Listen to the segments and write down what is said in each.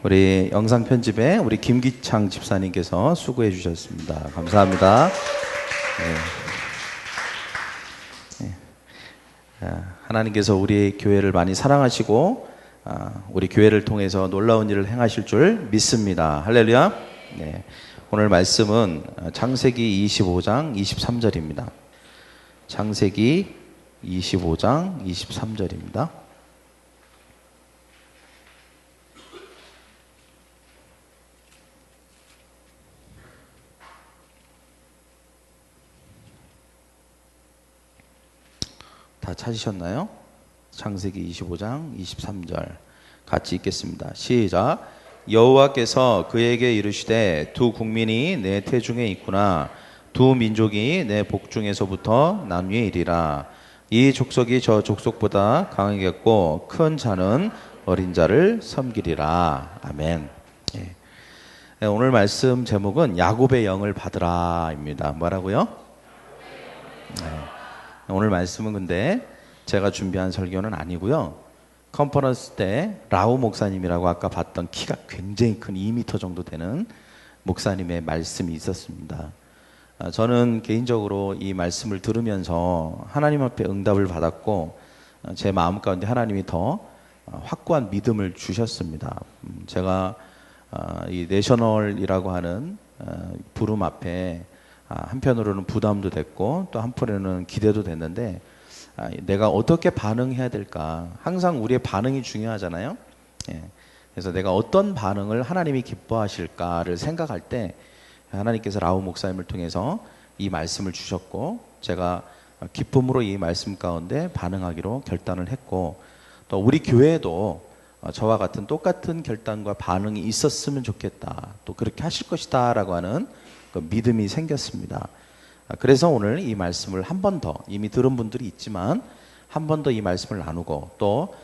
우리 영상 편집에 우리 김기창 집사님께서 수고해 주셨습니다. 감사합니다. 하나님께서 우리 교회를 많이 사랑하시고 우리 교회를 통해서 놀라운 일을 행하실 줄 믿습니다. 할렐루야. 네. 오늘 말씀은 창세기 25장 23절입니다. 창세기 25장 23절입니다. 다 찾으셨나요? 창세기 25장 23절 같이 읽겠습니다. 시작. 여호와께서 그에게 이르시되 두 국민이 내 태중에 있구나. 두 민족이 내 복중에서부터 나뉘어 이리라. 이 족속이 저 족속보다 강하겠고 큰 자는 어린 자를 섬기리라. 아멘. 예. 오늘 말씀 제목은 야곱의 영을 받으라입니다. 뭐라고요? 오늘 말씀은 근데 제가 준비한 설교는 아니고요. 컨퍼런스 때 라우 목사님이라고 아까 봤던 키가 굉장히 큰 2m 정도 되는 목사님의 말씀이 있었습니다. 저는 개인적으로 이 말씀을 들으면서 하나님 앞에 응답을 받았고 제 마음 가운데 하나님이 더 확고한 믿음을 주셨습니다. 제가 이 내셔널이라고 하는 부름 앞에 한편으로는 부담도 됐고 또 한편으로는 기대도 됐는데 내가 어떻게 반응해야 될까. 항상 우리의 반응이 중요하잖아요. 그래서 내가 어떤 반응을 하나님이 기뻐하실까를 생각할 때 하나님께서 라우 목사님을 통해서 이 말씀을 주셨고 제가 기쁨으로 이 말씀 가운데 반응하기로 결단을 했고 또 우리 교회에도 저와 같은 똑같은 결단과 반응이 있었으면 좋겠다. 또 그렇게 하실 것이다 라고 하는 그 믿음이 생겼습니다. 그래서 오늘 이 말씀을 한 번 더, 이미 들은 분들이 있지만 한 번 더 이 말씀을 나누고 또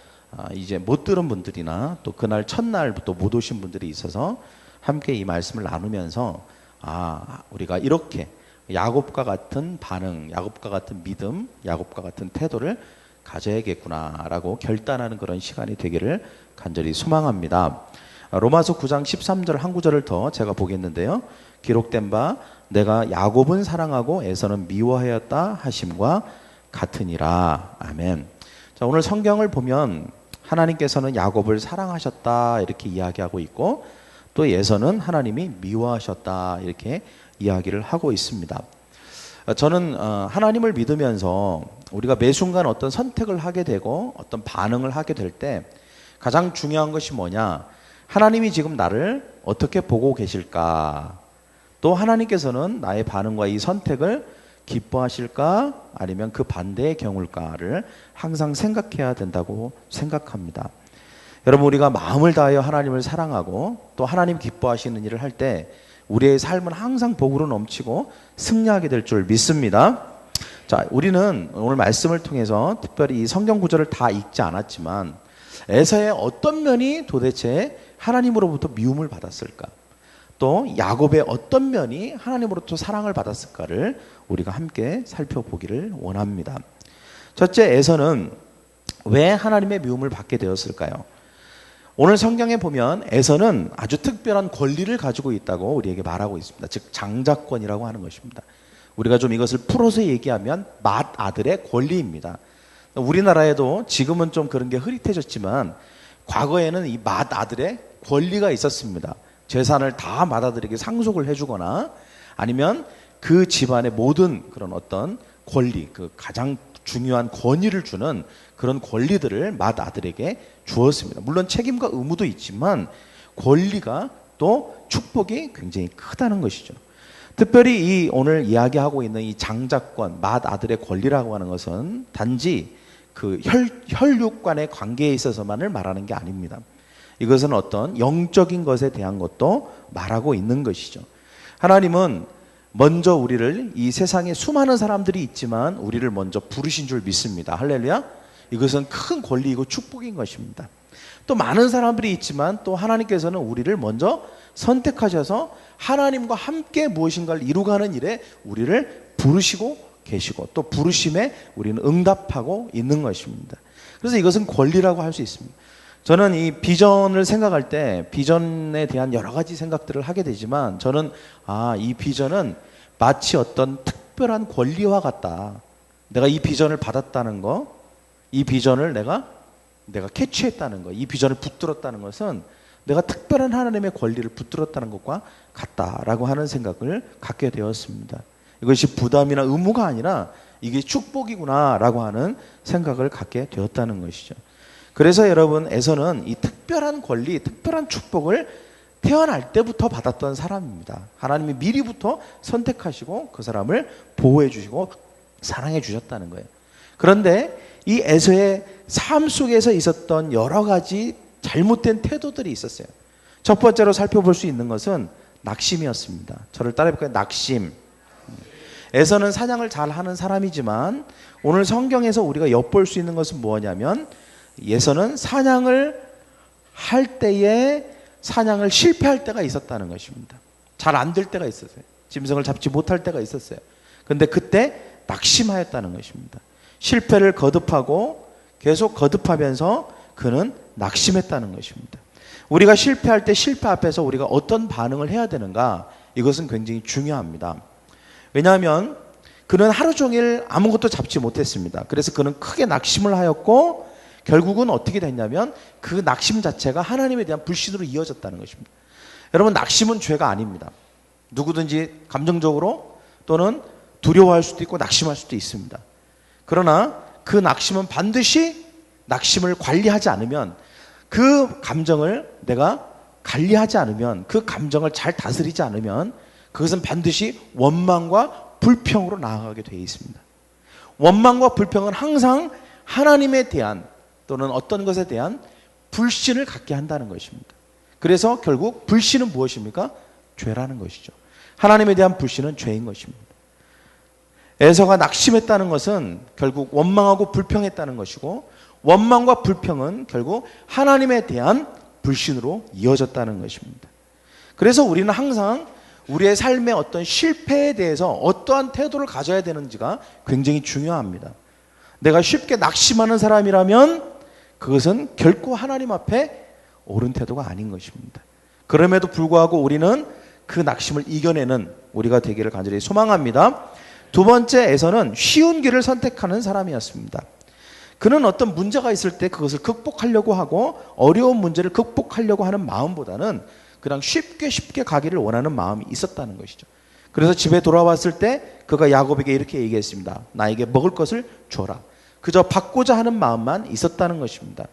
이제 못 들은 분들이나 또 그날 첫날부터 못 오신 분들이 있어서 함께 이 말씀을 나누면서 우리가 이렇게 야곱과 같은 반응, 야곱과 같은 믿음, 야곱과 같은 태도를 가져야겠구나라고 결단하는 그런 시간이 되기를 간절히 소망합니다. 로마서 9장 13절 한 구절을 더 제가 보겠는데요. 기록된 바 내가 야곱은 사랑하고 에서는 미워하였다 하심과 같으니라. 아멘. 자, 오늘 성경을 보면 하나님께서는 야곱을 사랑하셨다 이렇게 이야기하고 있고 또 에서는 하나님이 미워하셨다 이렇게 이야기를 하고 있습니다. 저는 하나님을 믿으면서 우리가 매 순간 어떤 선택을 하게 되고 어떤 반응을 하게 될 때 가장 중요한 것이 뭐냐, 하나님이 지금 나를 어떻게 보고 계실까, 또 하나님께서는 나의 반응과 이 선택을 기뻐하실까 아니면 그 반대의 경우일까를 항상 생각해야 된다고 생각합니다. 여러분, 우리가 마음을 다하여 하나님을 사랑하고 또 하나님 기뻐하시는 일을 할 때 우리의 삶은 항상 복으로 넘치고 승리하게 될 줄 믿습니다. 자, 우리는 오늘 말씀을 통해서 특별히 이 성경 구절을 다 읽지 않았지만 에서의 어떤 면이 도대체 하나님으로부터 미움을 받았을까, 또 야곱의 어떤 면이 하나님으로부터 사랑을 받았을까를 우리가 함께 살펴보기를 원합니다. 첫째, 에서는 왜 하나님의 미움을 받게 되었을까요? 오늘 성경에 보면 에서는 아주 특별한 권리를 가지고 있다고 우리에게 말하고 있습니다. 즉 장자권이라고 하는 것입니다. 우리가 좀 이것을 풀어서 얘기하면 맏아들의 권리입니다. 우리나라에도 지금은 좀 그런 게 흐릿해졌지만 과거에는 이 맏아들의 권리가 있었습니다. 재산을 다 맏아들에게 상속을 해주거나 아니면 그 집안의 모든 그런 어떤 권리, 그 가장 중요한 권위를 주는 그런 권리들을 맏아들에게 주었습니다. 물론 책임과 의무도 있지만 권리가 또 축복이 굉장히 크다는 것이죠. 특별히 이 오늘 이야기하고 있는 이 장자권, 맏아들의 권리라고 하는 것은 단지 그 혈육 간의 관계에 있어서만을 말하는 게 아닙니다. 이것은 어떤 영적인 것에 대한 것도 말하고 있는 것이죠. 하나님은 먼저 우리를, 이 세상에 수많은 사람들이 있지만 우리를 먼저 부르신 줄 믿습니다. 할렐루야. 이것은 큰 권리이고 축복인 것입니다. 또 많은 사람들이 있지만 또 하나님께서는 우리를 먼저 선택하셔서 하나님과 함께 무엇인가를 이루가는 일에 우리를 부르시고 계시고 또 부르심에 우리는 응답하고 있는 것입니다. 그래서 이것은 권리라고 할 수 있습니다. 저는 이 비전을 생각할 때 비전에 대한 여러 가지 생각들을 하게 되지만 저는 이 비전은 마치 어떤 특별한 권리와 같다. 내가 이 비전을 받았다는 거, 이 비전을 내가 캐치했다는 거, 이 비전을 붙들었다는 것은 내가 특별한 하나님의 권리를 붙들었다는 것과 같다라고 하는 생각을 갖게 되었습니다. 이것이 부담이나 의무가 아니라 이게 축복이구나라고 하는 생각을 갖게 되었다는 것이죠. 그래서 여러분, 에서는 이 특별한 권리, 특별한 축복을 태어날 때부터 받았던 사람입니다. 하나님이 미리부터 선택하시고 그 사람을 보호해 주시고 사랑해 주셨다는 거예요. 그런데 이 에서의 삶 속에서 있었던 여러 가지 잘못된 태도들이 있었어요. 첫 번째로 살펴볼 수 있는 것은 낙심이었습니다. 저를 따라해볼까요? 낙심. 에서는 사냥을 잘 하는 사람이지만 오늘 성경에서 우리가 엿볼 수 있는 것은 뭐냐면 에서는 사냥을 할 때에 사냥을 실패할 때가 있었다는 것입니다. 잘 안 될 때가 있었어요. 짐승을 잡지 못할 때가 있었어요. 그런데 그때 낙심하였다는 것입니다. 실패를 거듭하고 계속 거듭하면서 그는 낙심했다는 것입니다. 우리가 실패할 때 실패 앞에서 우리가 어떤 반응을 해야 되는가, 이것은 굉장히 중요합니다. 왜냐하면 그는 하루 종일 아무것도 잡지 못했습니다. 그래서 그는 크게 낙심을 하였고 결국은 어떻게 됐냐면 그 낙심 자체가 하나님에 대한 불신으로 이어졌다는 것입니다. 여러분, 낙심은 죄가 아닙니다. 누구든지 감정적으로 또는 두려워할 수도 있고 낙심할 수도 있습니다. 그러나 그 낙심은 반드시 낙심을 관리하지 않으면, 그 감정을 내가 관리하지 않으면, 그 감정을 잘 다스리지 않으면 그것은 반드시 원망과 불평으로 나아가게 되어 있습니다. 원망과 불평은 항상 하나님에 대한 또는 어떤 것에 대한 불신을 갖게 한다는 것입니다. 그래서 결국 불신은 무엇입니까? 죄라는 것이죠. 하나님에 대한 불신은 죄인 것입니다. 에서가 낙심했다는 것은 결국 원망하고 불평했다는 것이고, 원망과 불평은 결국 하나님에 대한 불신으로 이어졌다는 것입니다. 그래서 우리는 항상 우리의 삶의 어떤 실패에 대해서 어떠한 태도를 가져야 되는지가 굉장히 중요합니다. 내가 쉽게 낙심하는 사람이라면 그것은 결코 하나님 앞에 옳은 태도가 아닌 것입니다. 그럼에도 불구하고 우리는 그 낙심을 이겨내는 우리가 되기를 간절히 소망합니다. 두 번째에서는 쉬운 길을 선택하는 사람이었습니다. 그는 어떤 문제가 있을 때 그것을 극복하려고 하고 어려운 문제를 극복하려고 하는 마음보다는 그냥 쉽게 가기를 원하는 마음이 있었다는 것이죠. 그래서 집에 돌아왔을 때 그가 야곱에게 이렇게 얘기했습니다. 나에게 먹을 것을 줘라. 그저 받고자 하는 마음만 있었다는 것입니다.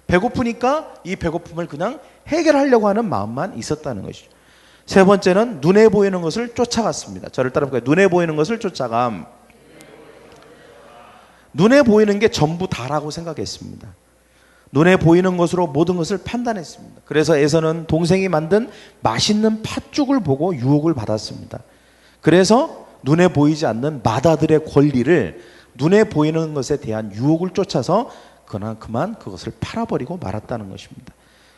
배고프니까 이 배고픔을 그냥 해결하려고 하는 마음만 있었다는 것이죠. 세 번째는 눈에 보이는 것을 쫓아갔습니다. 저를 따라볼까요? 눈에 보이는 것을 쫓아감. 눈에 보이는 게 전부 다라고 생각했습니다. 눈에 보이는 것으로 모든 것을 판단했습니다. 그래서 에서는 동생이 만든 맛있는 팥죽을 보고 유혹을 받았습니다. 그래서 눈에 보이지 않는 마다들의 권리를 눈에 보이는 것에 대한 유혹을 쫓아서 그만 그것을 팔아버리고 말았다는 것입니다.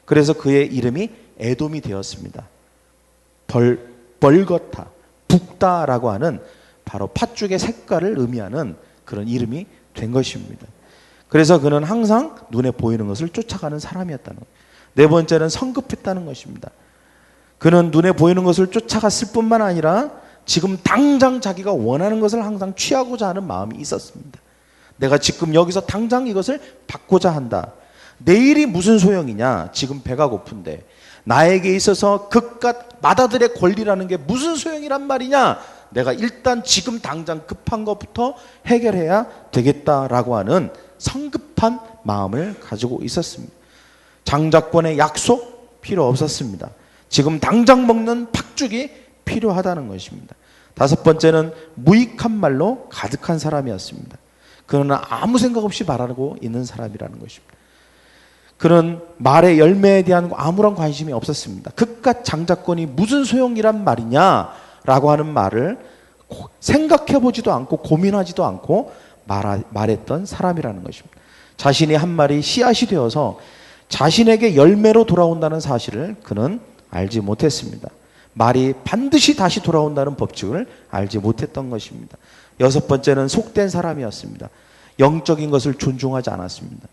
그래서 그의 이름이 에돔이 되었습니다. 벌겋다, 붓다라고 하는 바로 팥죽의 색깔을 의미하는 그런 이름이 된 것입니다. 그래서 그는 항상 눈에 보이는 것을 쫓아가는 사람이었다는 거예요. 네 번째는 성급했다는 것입니다. 그는 눈에 보이는 것을 쫓아갔을 뿐만 아니라 지금 당장 자기가 원하는 것을 항상 취하고자 하는 마음이 있었습니다. 내가 지금 여기서 당장 이것을 받고자 한다. 내일이 무슨 소용이냐? 지금 배가 고픈데 나에게 있어서 그깟 마다들의 권리라는 게 무슨 소용이란 말이냐? 내가 일단 지금 당장 급한 것부터 해결해야 되겠다라고 하는 성급한 마음을 가지고 있었습니다. 장자권의 약속 필요 없었습니다. 지금 당장 먹는 팥죽이 필요하다는 것입니다. 다섯 번째는 무익한 말로 가득한 사람이었습니다. 그는 아무 생각 없이 말하고 있는 사람이라는 것입니다. 그는 말의 열매에 대한 아무런 관심이 없었습니다. 그깟 장자권이 무슨 소용이란 말이냐라고 하는 말을 생각해보지도 않고 고민하지도 않고 말했던 사람이라는 것입니다. 자신이 한 말이 씨앗이 되어서 자신에게 열매로 돌아온다는 사실을 그는 알지 못했습니다. 말이 반드시 다시 돌아온다는 법칙을 알지 못했던 것입니다. 여섯 번째는 속된 사람이었습니다. 영적인 것을 존중하지 않았습니다.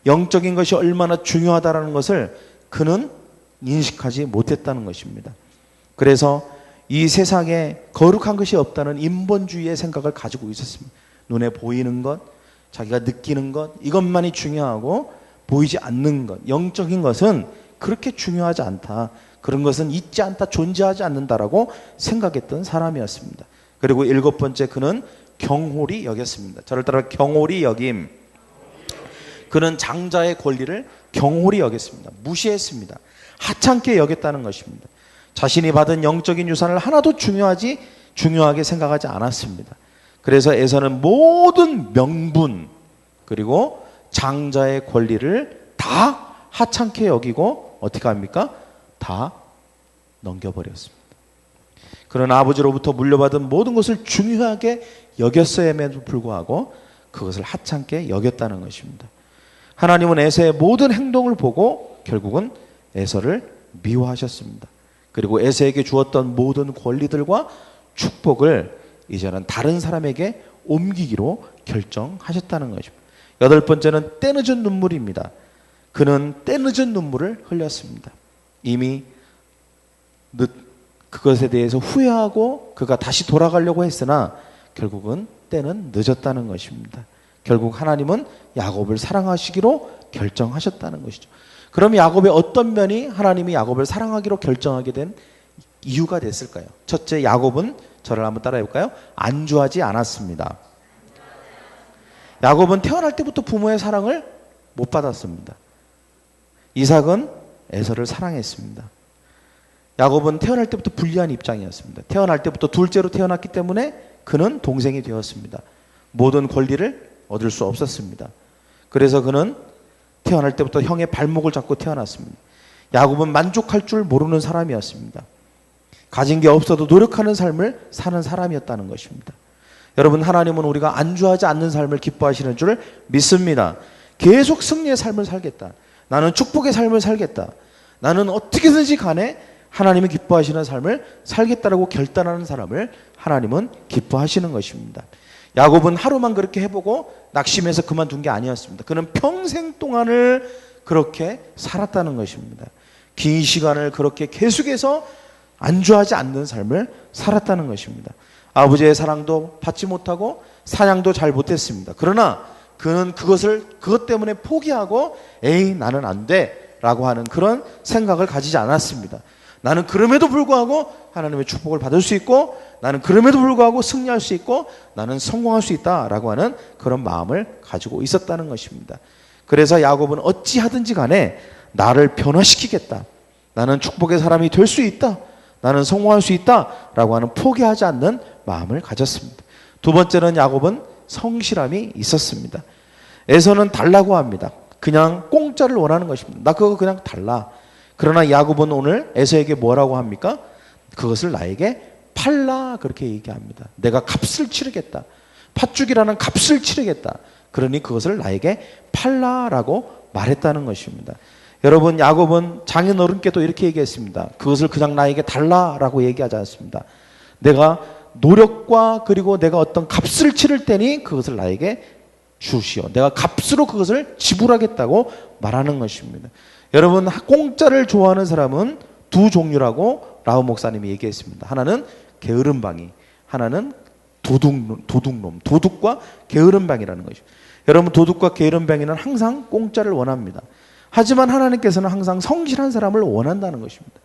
영적인 것이 얼마나 중요하다는 것을 그는 인식하지 못했다는 것입니다. 그래서 이 세상에 거룩한 것이 없다는 인본주의의 생각을 가지고 있었습니다. 눈에 보이는 것, 자기가 느끼는 것, 이것만이 중요하고 보이지 않는 것, 영적인 것은 그렇게 중요하지 않다. 그런 것은 있지 않다, 존재하지 않는다라고 생각했던 사람이었습니다. 그리고 7번째, 그는 경홀히 여겼습니다. 저를 따라 경홀히 여김. 그는 장자의 권리를 경홀히 여겼습니다. 무시했습니다. 하찮게 여겼다는 것입니다. 자신이 받은 영적인 유산을 하나도 중요하게 생각하지 않았습니다. 그래서 에서는 모든 명분 그리고 장자의 권리를 다 하찮게 여기고 어떻게 합니까? 다 넘겨버렸습니다. 그런 아버지로부터 물려받은 모든 것을 중요하게 여겼음에도 불구하고 그것을 하찮게 여겼다는 것입니다. 하나님은 에서의 모든 행동을 보고 결국은 에서를 미워하셨습니다. 그리고 에서에게 주었던 모든 권리들과 축복을 이제는 다른 사람에게 옮기기로 결정하셨다는 것입니다. 8번째는 때늦은 눈물입니다. 그는 때늦은 눈물을 흘렸습니다. 이미 그것에 대해서 후회하고 그가 다시 돌아가려고 했으나 결국은 때는 늦었다는 것입니다. 결국 하나님은 야곱을 사랑하시기로 결정하셨다는 것이죠. 그럼 야곱의 어떤 면이 하나님이 야곱을 사랑하기로 결정하게 된 이유가 됐을까요? 첫째, 야곱은 저를 한번 따라해 볼까요? 안주하지 않았습니다. 야곱은 태어날 때부터 부모의 사랑을 못 받았습니다. 이삭은 에서를 사랑했습니다. 야곱은 태어날 때부터 불리한 입장이었습니다. 태어날 때부터 둘째로 태어났기 때문에 그는 동생이 되었습니다. 모든 권리를 얻을 수 없었습니다. 그래서 그는 태어날 때부터 형의 발목을 잡고 태어났습니다. 야곱은 만족할 줄 모르는 사람이었습니다. 가진 게 없어도 노력하는 삶을 사는 사람이었다는 것입니다. 여러분, 하나님은 우리가 안주하지 않는 삶을 기뻐하시는 줄 믿습니다. 계속 승리의 삶을 살겠다. 나는 축복의 삶을 살겠다. 나는 어떻게든지 간에 하나님이 기뻐하시는 삶을 살겠다라고 결단하는 사람을 하나님은 기뻐하시는 것입니다. 야곱은 하루만 그렇게 해보고 낙심해서 그만둔 게 아니었습니다. 그는 평생 동안을 그렇게 살았다는 것입니다. 긴 시간을 그렇게 계속해서 안주하지 않는 삶을 살았다는 것입니다. 아버지의 사랑도 받지 못하고 사냥도 잘 못했습니다. 그러나 그는 그것 때문에 포기하고 에이 나는 안 돼 라고 하는 그런 생각을 가지지 않았습니다. 나는 그럼에도 불구하고 하나님의 축복을 받을 수 있고 나는 그럼에도 불구하고 승리할 수 있고 나는 성공할 수 있다라고 하는 그런 마음을 가지고 있었다는 것입니다. 그래서 야곱은 어찌하든지 간에 나를 변화시키겠다. 나는 축복의 사람이 될 수 있다. 나는 성공할 수 있다라고 하는 포기하지 않는 마음을 가졌습니다. 두 번째는 야곱은 성실함이 있었습니다. 에서는 달라고 합니다. 그냥 공짜를 원하는 것입니다. 나 그거 그냥 달라. 그러나 야곱은 오늘 에서에게 뭐라고 합니까? 그것을 나에게 팔라 그렇게 얘기합니다. 내가 값을 치르겠다. 팥죽이라는 값을 치르겠다. 그러니 그것을 나에게 팔라라고 말했다는 것입니다. 여러분, 야곱은 장인어른께도 이렇게 얘기했습니다. 그것을 그냥 나에게 달라라고 얘기하지 않습니다. 내가 노력과 그리고 내가 어떤 값을 치를 테니 그것을 나에게 주시오. 내가 값으로 그것을 지불하겠다고 말하는 것입니다. 여러분, 공짜를 좋아하는 사람은 두 종류라고 라우 목사님이 얘기했습니다. 하나는 게으름방이, 하나는 도둑놈, 도둑과 게으름방이라는 것이죠. 여러분, 도둑과 게으름방이는 항상 공짜를 원합니다. 하지만 하나님께서는 항상 성실한 사람을 원한다는 것입니다.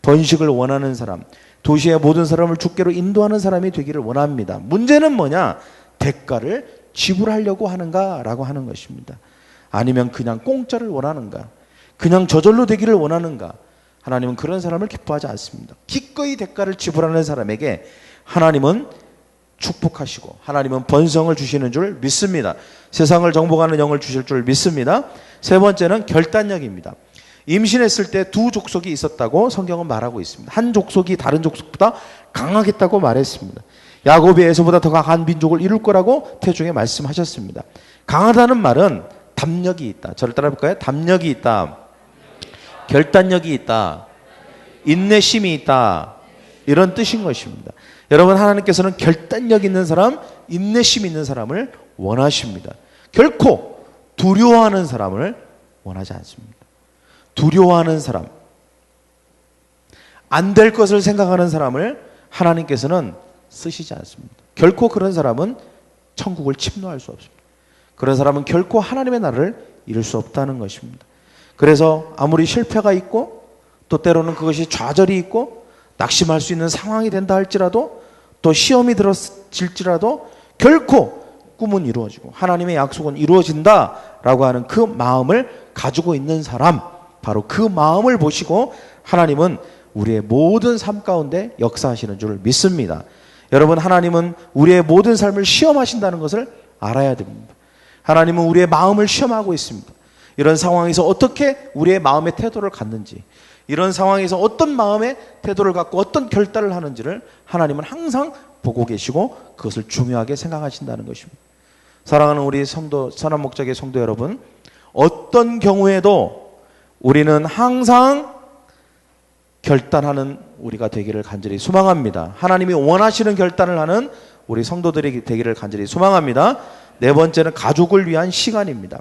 번식을 원하는 사람, 도시의 모든 사람을 주께로 인도하는 사람이 되기를 원합니다. 문제는 뭐냐? 대가를 지불하려고 하는가라고 하는 것입니다. 아니면 그냥 공짜를 원하는가? 그냥 저절로 되기를 원하는가? 하나님은 그런 사람을 기뻐하지 않습니다. 기꺼이 대가를 지불하는 사람에게 하나님은 축복하시고 하나님은 번성을 주시는 줄 믿습니다. 세상을 정복하는 영을 주실 줄 믿습니다. 세 번째는 결단력입니다. 임신했을 때 두 족속이 있었다고 성경은 말하고 있습니다. 한 족속이 다른 족속보다 강하겠다고 말했습니다. 야곱이 에서보다 더 강한 민족을 이룰 거라고 태중에 말씀하셨습니다. 강하다는 말은 담력이 있다. 저를 따라해볼까요? 담력이 있다. 결단력이 있다. 인내심이 있다. 이런 뜻인 것입니다. 여러분, 하나님께서는 결단력 있는 사람, 인내심 있는 사람을 원하십니다. 결코 두려워하는 사람을 원하지 않습니다. 두려워하는 사람, 안 될 것을 생각하는 사람을 하나님께서는 쓰시지 않습니다. 결코 그런 사람은 천국을 침노할 수 없습니다. 그런 사람은 결코 하나님의 나라를 이룰 수 없다는 것입니다. 그래서 아무리 실패가 있고 또 때로는 그것이 좌절이 있고 낙심할 수 있는 상황이 된다 할지라도 또 시험이 들어질지라도 결코 꿈은 이루어지고 하나님의 약속은 이루어진다라고 하는 그 마음을 가지고 있는 사람, 바로 그 마음을 보시고 하나님은 우리의 모든 삶 가운데 역사하시는 줄 믿습니다. 여러분, 하나님은 우리의 모든 삶을 시험하신다는 것을 알아야 됩니다. 하나님은 우리의 마음을 시험하고 있습니다. 이런 상황에서 어떻게 우리의 마음의 태도를 갖는지, 이런 상황에서 어떤 마음의 태도를 갖고 어떤 결단을 하는지를 하나님은 항상 보고 계시고 그것을 중요하게 생각하신다는 것입니다. 사랑하는 우리 성도, 선한 목적의 성도 여러분, 어떤 경우에도 우리는 항상 결단하는 우리가 되기를 간절히 소망합니다. 하나님이 원하시는 결단을 하는 우리 성도들이 되기를 간절히 소망합니다. 네 번째는 가족을 위한 시간입니다.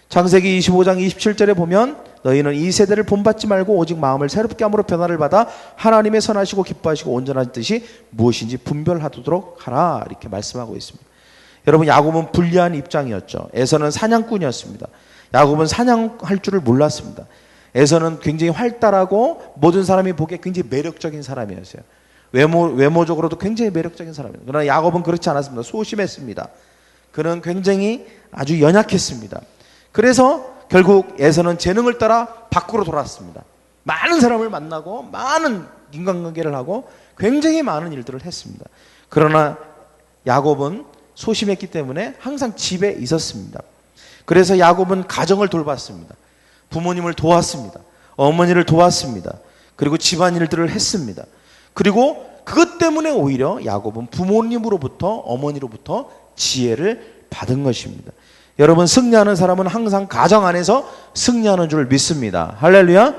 창세기 25장 27절에 보면 너희는 이 세대를 본받지 말고 오직 마음을 새롭게 함으로 변화를 받아 하나님의 선하시고 기뻐하시고 온전한 뜻이 무엇인지 분별하도록 하라, 이렇게 말씀하고 있습니다. 여러분, 야곱은 불리한 입장이었죠. 에서는 사냥꾼이었습니다. 야곱은 사냥할 줄을 몰랐습니다. 에서는 굉장히 활달하고 모든 사람이 보기에 굉장히 매력적인 사람이었어요. 외모적으로도 굉장히 매력적인 사람이에요. 그러나 야곱은 그렇지 않았습니다. 소심했습니다. 그는 굉장히 아주 연약했습니다. 그래서 결국 에서는 재능을 따라 밖으로 돌았습니다. 많은 사람을 만나고 많은 인간관계를 하고 굉장히 많은 일들을 했습니다. 그러나 야곱은 소심했기 때문에 항상 집에 있었습니다. 그래서 야곱은 가정을 돌봤습니다. 부모님을 도왔습니다. 어머니를 도왔습니다. 그리고 집안일들을 했습니다. 그리고 그것 때문에 오히려 야곱은 부모님으로부터, 어머니로부터 지혜를 받은 것입니다. 여러분, 승리하는 사람은 항상 가정 안에서 승리하는 줄 믿습니다. 할렐루야.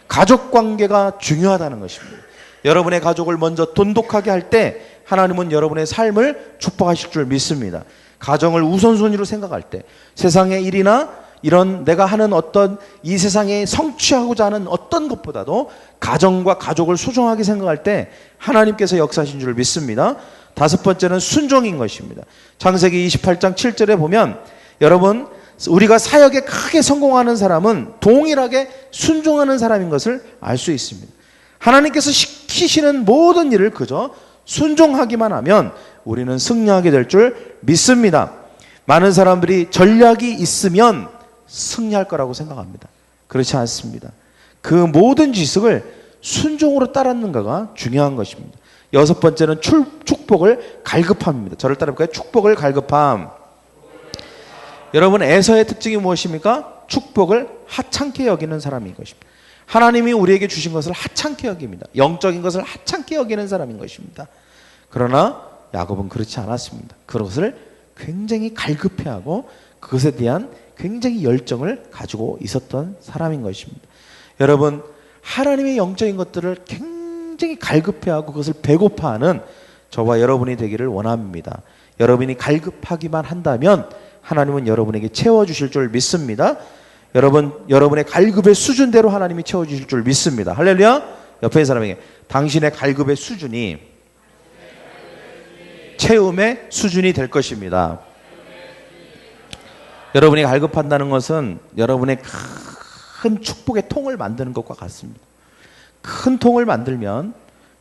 가족 관계가 중요하다는 것입니다. 여러분의 가족을 먼저 돈독하게 할 때 하나님은 여러분의 삶을 축복하실 줄 믿습니다. 가정을 우선순위로 생각할 때 세상의 일이나 이런 내가 하는 어떤 이 세상에 성취하고자 하는 어떤 것보다도 가정과 가족을 소중하게 생각할 때 하나님께서 역사하신 줄 믿습니다. 다섯 번째는 순종인 것입니다. 창세기 28장 7절에 보면 여러분, 우리가 사역에 크게 성공하는 사람은 동일하게 순종하는 사람인 것을 알 수 있습니다. 하나님께서 시키시는 모든 일을 그저 순종하기만 하면 우리는 승리하게 될 줄 믿습니다. 많은 사람들이 전략이 있으면 승리할 거라고 생각합니다. 그렇지 않습니다. 그 모든 지식을 순종으로 따랐는가가 중요한 것입니다. 여섯 번째는 축복을 갈급함입니다. 저를 따라볼까요? 축복을 갈급함. 여러분, 에서의 특징이 무엇입니까? 축복을 하찮게 여기는 사람인 것입니다. 하나님이 우리에게 주신 것을 하찮게 여깁니다. 영적인 것을 하찮게 여기는 사람인 것입니다. 그러나 야곱은 그렇지 않았습니다. 그것을 굉장히 갈급해하고 그것에 대한 굉장히 열정을 가지고 있었던 사람인 것입니다. 여러분, 하나님의 영적인 것들을 굉장히 갈급해하고 그것을 배고파하는 저와 여러분이 되기를 원합니다. 여러분이 갈급하기만 한다면 하나님은 여러분에게 채워주실 줄 믿습니다. 여러분의 갈급의 수준대로 하나님이 채워주실 줄 믿습니다. 할렐루야. 옆에 있는 사람에게 당신의 갈급의 수준이 채움의 수준이 될 것입니다. 여러분이 갈급한다는 것은 여러분의 큰 축복의 통을 만드는 것과 같습니다. 큰 통을 만들면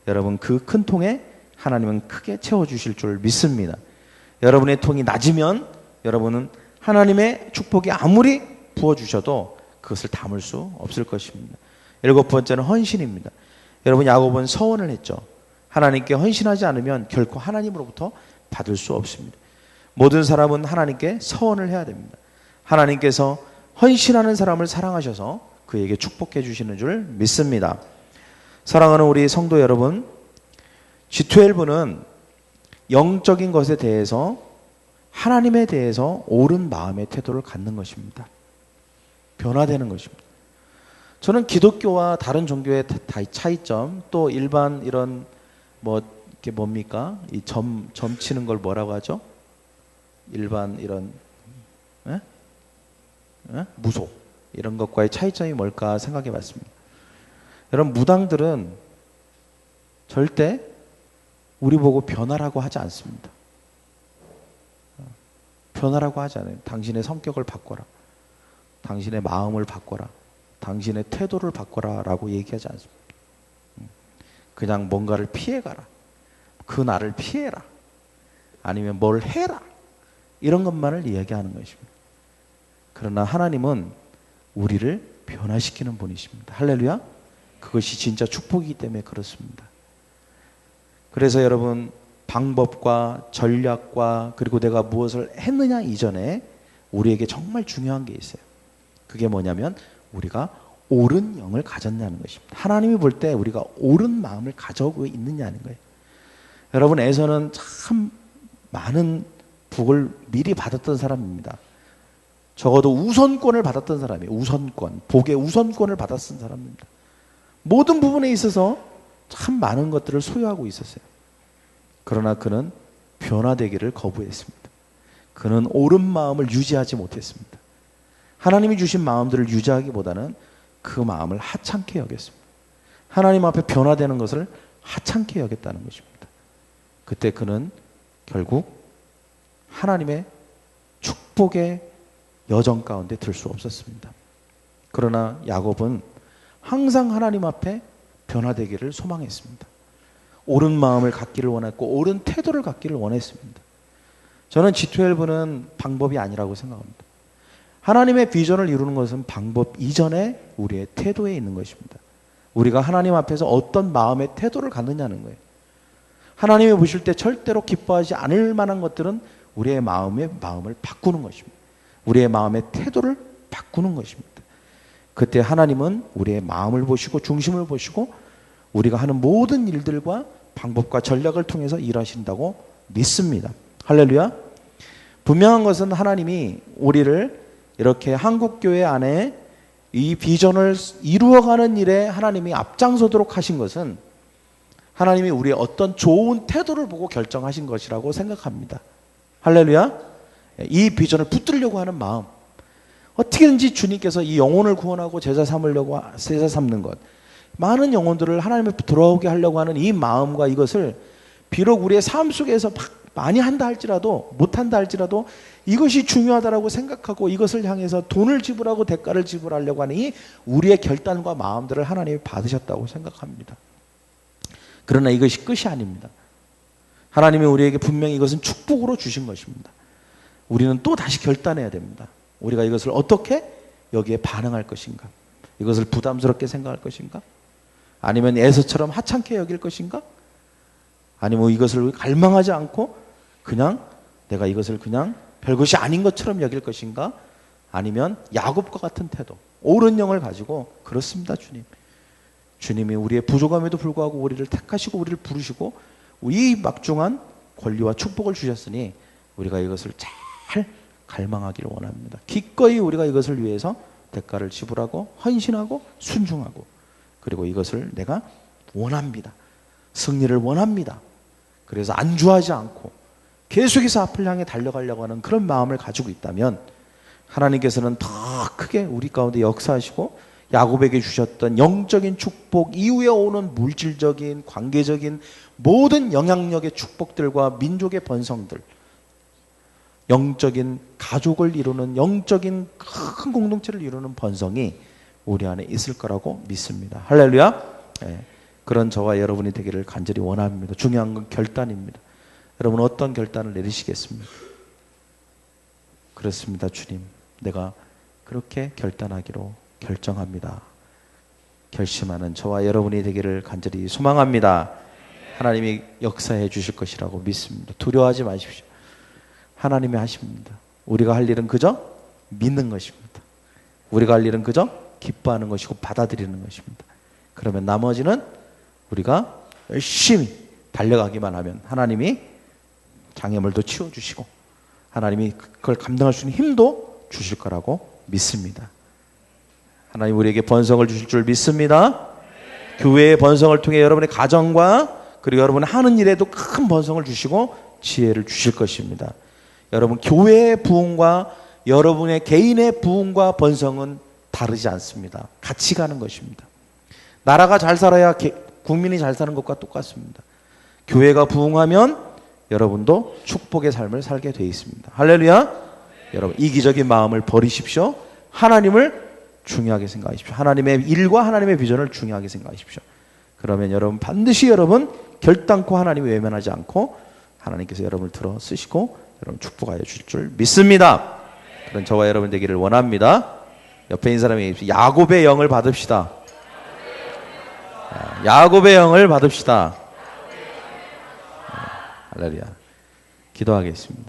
여러분 그 큰 통에 하나님은 크게 채워주실 줄 믿습니다. 여러분의 통이 낮으면 여러분은 하나님의 축복이 아무리 부어주셔도 그것을 담을 수 없을 것입니다. 일곱 번째는 헌신입니다. 여러분, 야곱은 서원을 했죠. 하나님께 헌신하지 않으면 결코 하나님으로부터 받을 수 없습니다. 모든 사람은 하나님께 서원을 해야 됩니다. 하나님께서 헌신하는 사람을 사랑하셔서 그에게 축복해 주시는 줄 믿습니다. 사랑하는 우리 성도 여러분, G12는 영적인 것에 대해서 하나님에 대해서 옳은 마음의 태도를 갖는 것입니다. 변화되는 것입니다. 저는 기독교와 다른 종교의 차이점, 또 일반 이런 이게 뭡니까? 이 점 치는 걸 뭐라고 하죠? 일반 이런 무속 이런 것과의 차이점이 뭘까 생각해 봤습니다. 여러분, 무당들은 절대 우리 보고 변화라고 하지 않습니다. 변화라고 하지 않아요. 당신의 성격을 바꿔라, 당신의 마음을 바꿔라, 당신의 태도를 바꿔라 라고 얘기하지 않습니다. 그냥 뭔가를 피해가라, 그 나를 피해라, 아니면 뭘 해라, 이런 것만을 이야기하는 것입니다. 그러나 하나님은 우리를 변화시키는 분이십니다. 할렐루야. 그것이 진짜 축복이기 때문에 그렇습니다. 그래서 여러분, 방법과 전략과 그리고 내가 무엇을 했느냐 이전에 우리에게 정말 중요한 게 있어요. 그게 뭐냐면 우리가 옳은 영을 가졌냐는 것입니다. 하나님이 볼 때 우리가 옳은 마음을 가지고 있느냐는 거예요. 여러분, 에서는 참 많은 복을 미리 받았던 사람입니다. 적어도 우선권을 받았던 사람이에요. 우선권, 복의 우선권을 받았던 사람입니다. 모든 부분에 있어서 참 많은 것들을 소유하고 있었어요. 그러나 그는 변화되기를 거부했습니다. 그는 옳은 마음을 유지하지 못했습니다. 하나님이 주신 마음들을 유지하기보다는 그 마음을 하찮게 여겼습니다. 하나님 앞에 변화되는 것을 하찮게 여겼다는 것입니다. 그때 그는 결국 하나님의 축복의 여정 가운데 들 수 없었습니다. 그러나 야곱은 항상 하나님 앞에 변화되기를 소망했습니다. 옳은 마음을 갖기를 원했고 옳은 태도를 갖기를 원했습니다. 저는 G12는 방법이 아니라고 생각합니다. 하나님의 비전을 이루는 것은 방법 이전에 우리의 태도에 있는 것입니다. 우리가 하나님 앞에서 어떤 마음의 태도를 갖느냐는 거예요. 하나님이 보실 때 절대로 기뻐하지 않을 만한 것들은 우리의 마음을 바꾸는 것입니다. 우리의 마음의 태도를 바꾸는 것입니다. 그때 하나님은 우리의 마음을 보시고 중심을 보시고 우리가 하는 모든 일들과 방법과 전략을 통해서 일하신다고 믿습니다. 할렐루야. 분명한 것은 하나님이 우리를 이렇게 한국교회 안에 이 비전을 이루어가는 일에 하나님이 앞장서도록 하신 것은 하나님이 우리의 어떤 좋은 태도를 보고 결정하신 것이라고 생각합니다. 할렐루야. 이 비전을 붙들려고 하는 마음, 어떻게든지 주님께서 이 영혼을 구원하고 제자 삼는 것, 많은 영혼들을 하나님 앞에 돌아오게 하려고 하는 이 마음과 이것을 비록 우리의 삶 속에서 많이 한다 할지라도 못한다 할지라도 이것이 중요하다라고 생각하고 이것을 향해서 돈을 지불하고 대가를 지불하려고 하는 이 우리의 결단과 마음들을 하나님이 받으셨다고 생각합니다. 그러나 이것이 끝이 아닙니다. 하나님이 우리에게 분명히 이것은 축복으로 주신 것입니다. 우리는 또 다시 결단해야 됩니다. 우리가 이것을 어떻게 여기에 반응할 것인가? 이것을 부담스럽게 생각할 것인가? 아니면 에서처럼 하찮게 여길 것인가? 아니면 이것을 갈망하지 않고 그냥 내가 이것을 그냥 별것이 아닌 것처럼 여길 것인가? 아니면 야곱과 같은 태도, 옳은 영을 가지고 그렇습니다, 주님. 주님이 우리의 부족함에도 불구하고 우리를 택하시고 우리를 부르시고 이 막중한 권리와 축복을 주셨으니 우리가 이것을 잘 갈망하기를 원합니다. 기꺼이 우리가 이것을 위해서 대가를 지불하고 헌신하고 순종하고 그리고 이것을 내가 원합니다. 승리를 원합니다. 그래서 안주하지 않고 계속해서 앞을 향해 달려가려고 하는 그런 마음을 가지고 있다면 하나님께서는 더 크게 우리 가운데 역사하시고 야곱에게 주셨던 영적인 축복 이후에 오는 물질적인 관계적인 모든 영향력의 축복들과 민족의 번성들, 영적인 가족을 이루는 영적인 큰 공동체를 이루는 번성이 우리 안에 있을 거라고 믿습니다. 할렐루야. 네. 그런 저와 여러분이 되기를 간절히 원합니다. 중요한 건 결단입니다. 여러분 어떤 결단을 내리시겠습니까? 그렇습니다. 주님, 내가 그렇게 결단하기로 결정합니다. 결심하는 저와 여러분이 되기를 간절히 소망합니다. 하나님이 역사해 주실 것이라고 믿습니다. 두려워하지 마십시오. 하나님이 하십니다. 우리가 할 일은 그저 믿는 것입니다. 우리가 할 일은 그저 기뻐하는 것이고 받아들이는 것입니다. 그러면 나머지는 우리가 열심히 달려가기만 하면 하나님이 장애물도 치워주시고 하나님이 그걸 감당할 수 있는 힘도 주실 거라고 믿습니다. 하나님 우리에게 번성을 주실 줄 믿습니다. 교회의 번성을 통해 여러분의 가정과 그리고 여러분이 하는 일에도 큰 번성을 주시고 지혜를 주실 것입니다. 여러분 교회의 부흥과 여러분의 개인의 부흥과 번성은 다르지 않습니다. 같이 가는 것입니다. 나라가 잘 살아야 국민이 잘 사는 것과 똑같습니다. 교회가 부흥하면 여러분도 축복의 삶을 살게 되어 있습니다. 할렐루야. 여러분 이기적인 마음을 버리십시오. 하나님을 중요하게 생각하십시오. 하나님의 일과 하나님의 비전을 중요하게 생각하십시오. 그러면 여러분 반드시 여러분 결단코 하나님을 외면하지 않고 하나님께서 여러분을 들어 쓰시고 여러분 축복하여 주실 줄 믿습니다. 그런 저와 여러분 되기를 원합니다. 옆에 있는 사람이 야곱의 영을 받읍시다. 야곱의 영을 받읍시다. 할렐루야. 기도하겠습니다.